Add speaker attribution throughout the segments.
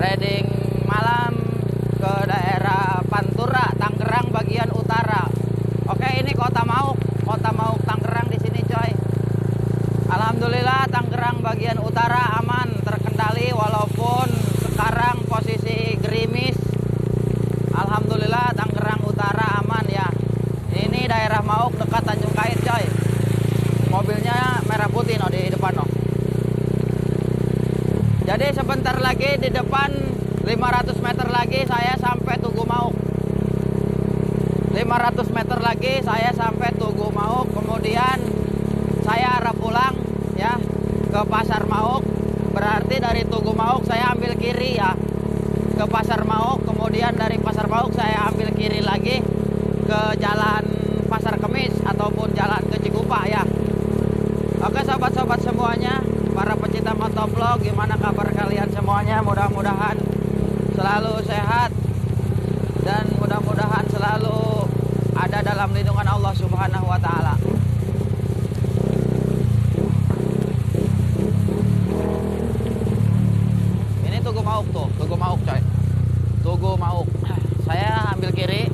Speaker 1: riding malam ke daerah Pantura, Tangerang bagian utara. Oke, ini Kota Mauk Tangerang di sini, coy. Alhamdulillah Tangerang bagian utara aman, terkendali walaupun sekarang posisi gerimis. Alhamdulillah Tangerang utara aman ya. Ini daerah Mauk dekat Tanjung Kait, coy. Mobilnya merah putih no di depan no. Jadi sebentar lagi di depan 500 meter lagi saya sampai Tugu Mauk. 500 meter lagi saya sampai Tugu Mauk. Kemudian saya arah pulang ya ke Pasar Mauk. Berarti dari Tugu Mauk saya ambil kiri ya ke Pasar Mauk. Kemudian dari Pasar Mauk saya ambil kiri lagi ke jalan Pasar Kemis ataupun jalan ke Cikupa ya. Oke sobat-sobat semuanya, para pecinta motovlog, gimana kabar kalian semuanya? Mudah-mudahan selalu sehat dan mudah-mudahan selalu ada dalam lindungan Allah Subhanahu wa Ta'ala. Ini Tugu Mauk tuh, Tugu Mauk coy. Tugu Mauk. Saya ambil kiri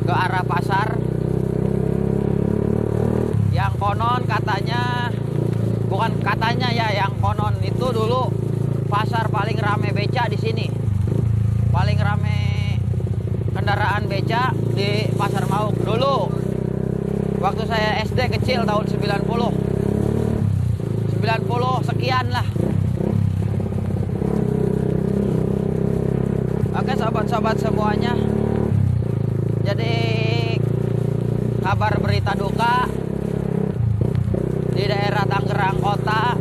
Speaker 1: ke arah pasar. Yang konon katanya, bukan katanya ya, yang konon itu dulu pasar paling rame beca di sini. Paling rame kendaraan beca di Pasar Mauk dulu. Waktu saya SD kecil tahun 90 sekian lah. Oke sobat-sobat semuanya. Jadi kabar berita duka di daerah Tangerang Kota,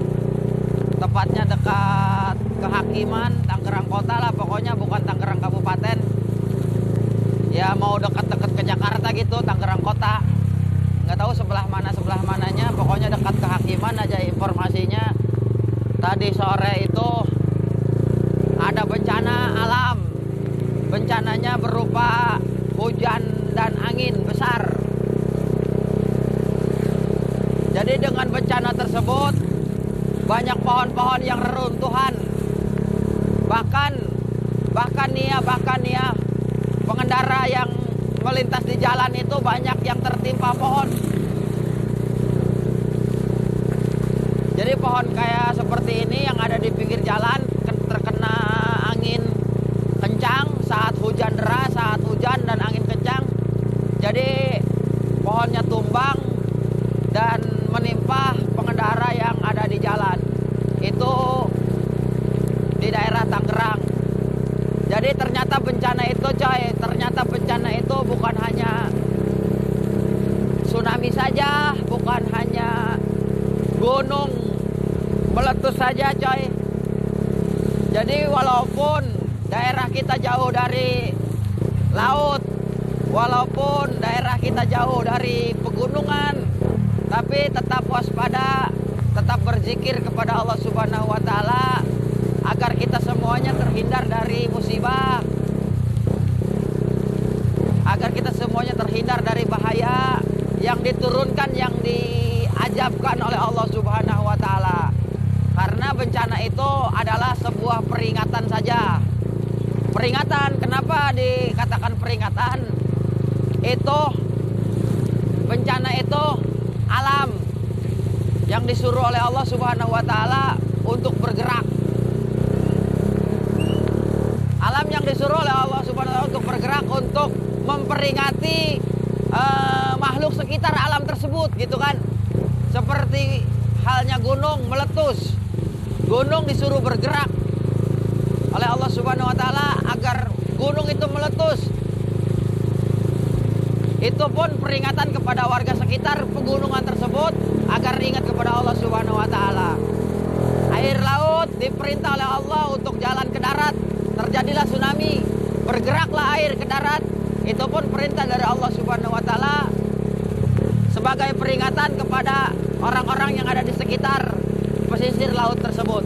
Speaker 1: tepatnya dekat kehakiman Tangerang Kota lah, pokoknya bukan Tangerang Kabupaten. Ya mau dekat-dekat ke Jakarta gitu, Tangerang Kota. Nggak tahu sebelah mananya, pokoknya dekat kehakiman aja informasinya. Tadi sore itu ada bencana alam. Bencananya berupa hujan dan angin besar. Jadi dengan bencana tersebut banyak pohon-pohon yang reruntuhan. Bahkan nih ya pengendara yang melintas di jalan itu banyak yang tertimpa pohon. Jadi pohon kayak seperti ini yang ada di pinggir jalan terkena angin kencang saat hujan deras, saat hujan dan angin kencang. Jadi pohonnya tumbang dan menimpa pengendara yang ada di jalan. Itu di daerah Tangerang. Jadi ternyata bencana itu coy, bukan hanya tsunami saja, bukan hanya gunung meletus saja coy. Jadi walaupun daerah kita jauh dari laut, walaupun daerah kita jauh dari pegunungan, tapi tetap waspada, tetap berzikir kepada Allah Subhanahu wa Ta'ala agar kita semuanya terhindar dari musibah, agar kita semuanya terhindar dari bahaya yang diturunkan, yang diajabkan oleh Allah Subhanahu wa Ta'ala. Karena bencana itu adalah sebuah peringatan saja. Peringatan, kenapa dikatakan peringatan? Itu bencana itu alam yang disuruh oleh Allah Subhanahu wa Ta'ala untuk bergerak. Alam yang disuruh oleh Allah Subhanahu wa Ta'ala untuk bergerak, untuk memperingati makhluk sekitar alam tersebut gitu kan. Seperti halnya gunung meletus. Gunung disuruh bergerak oleh Allah Subhanahu wa Ta'ala agar gunung itu meletus. Itu pun peringatan kepada warga sekitar pegunungan tersebut agar ingat kepada Allah Subhanahu wa Ta'ala. Air laut diperintah oleh Allah untuk jalan ke darat. Terjadilah tsunami, bergeraklah air ke darat. Itu pun perintah dari Allah Subhanahu wa Ta'ala sebagai peringatan kepada orang-orang yang ada di sekitar pesisir laut tersebut.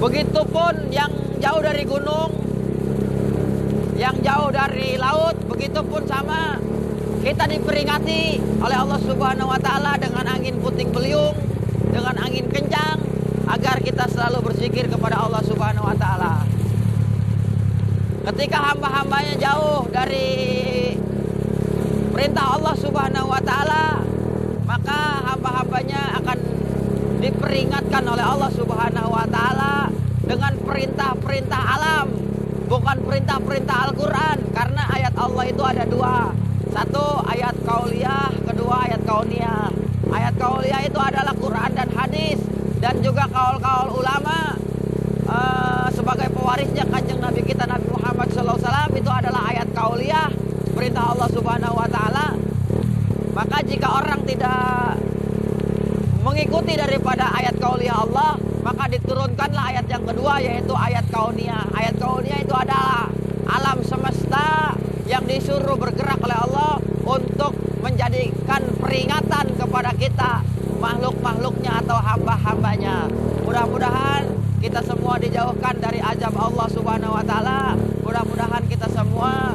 Speaker 1: Begitupun yang jauh dari gunung, yang jauh dari laut, begitupun sama kita diperingati oleh Allah Subhanahu wa Ta'ala dengan angin puting beliung, dengan angin kencang, agar kita selalu berzikir kepada Allah Subhanahu wa Ta'ala. Ketika hamba-hambanya jauh dari perintah Allah Subhanahu wa taala, maka hamba-hambanya akan diperingatkan oleh Allah Subhanahu wa taala dengan perintah-perintah alam, bukan perintah-perintah Al-Qur'an. Karena ayat Allah itu ada dua. Satu ayat qauliyah, kedua ayat kauniyah. Ayat qauliyah itu adalah Quran dan hadis, dan juga kaul-kaul ulama sebagai pewarisnya Kanjeng Nabi kita Nabi Muhammad SAW. Itu adalah ayat qauliyah, perintah Allah Subhanahu wa taala. Maka jika orang tidak mengikuti daripada ayat qauliyah Allah, maka diturunkanlah ayat yang kedua, yaitu ayat kauniyah. Ayat kauniyah itu adalah alam semesta yang disuruh bergerak oleh Allah untuk menjadikan peringatan kepada kita, makhluk-makhluknya atau hamba-hambanya. Mudah-mudahan kita semua dijauhkan dari azab Allah Subhanahu wa taala. Mudah-mudahan kita semua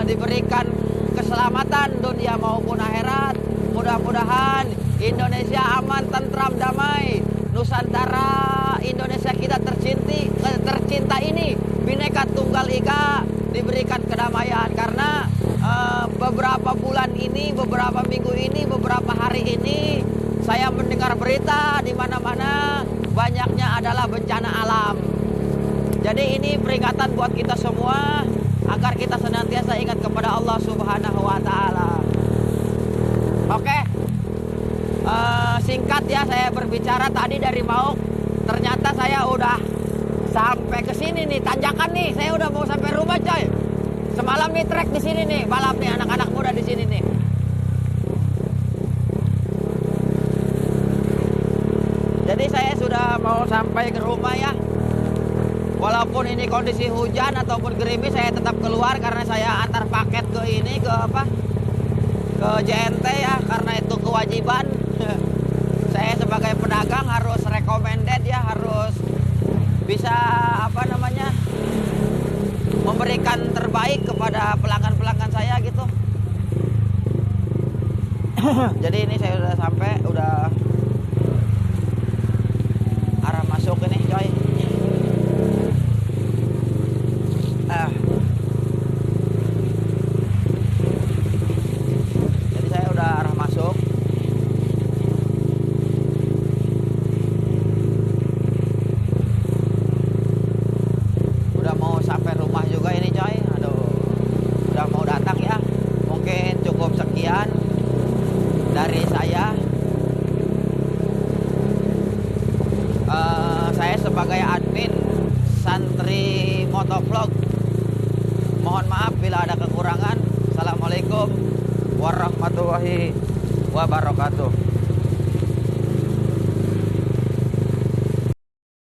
Speaker 1: diberikan keselamatan dunia maupun akhirat. Mudah-mudahan Indonesia aman, tentram, damai. Nusantara Indonesia kita tercinta ini Bhinneka Tunggal Ika diberikan kedamaian. Karena beberapa bulan ini, beberapa minggu ini, beberapa hari ini saya mendengar berita di mana-mana banyaknya adalah bencana alam. Jadi ini peringatan buat kita semua agar kita senantiasa ingat kepada Allah Subhanahu wa taala. Oke. Singkat ya, saya berbicara tadi dari Mauk. Ternyata saya udah sampai ke sini nih, tanjakan nih. Saya udah mau sampai rumah, coy. Semalam nih trek di sini nih, balap nih anak-anak muda di sini nih. Jadi saya sudah mau sampai ke rumah ya. Walaupun ini kondisi hujan ataupun gerimis, saya tetap keluar karena saya antar paket ke ini, ke apa? Ke JNT ya, karena itu kewajiban. Saya sebagai pedagang harus recommended ya, harus bisa apa namanya, memberikan terbaik kepada pelanggan-pelanggan saya gitu. Jadi ini saya udah sampai, udah arah masuk ini, coy. Jadi saya udah arah masuk. Udah mau sampai rumah juga ini, coy. Aduh, udah mau datang ya. Mungkin cukup sekian dari saya. Saya sebagai admin Santri Motovlog, mohon maaf bila ada kekurangan. Assalamualaikum warahmatullahi wabarakatuh.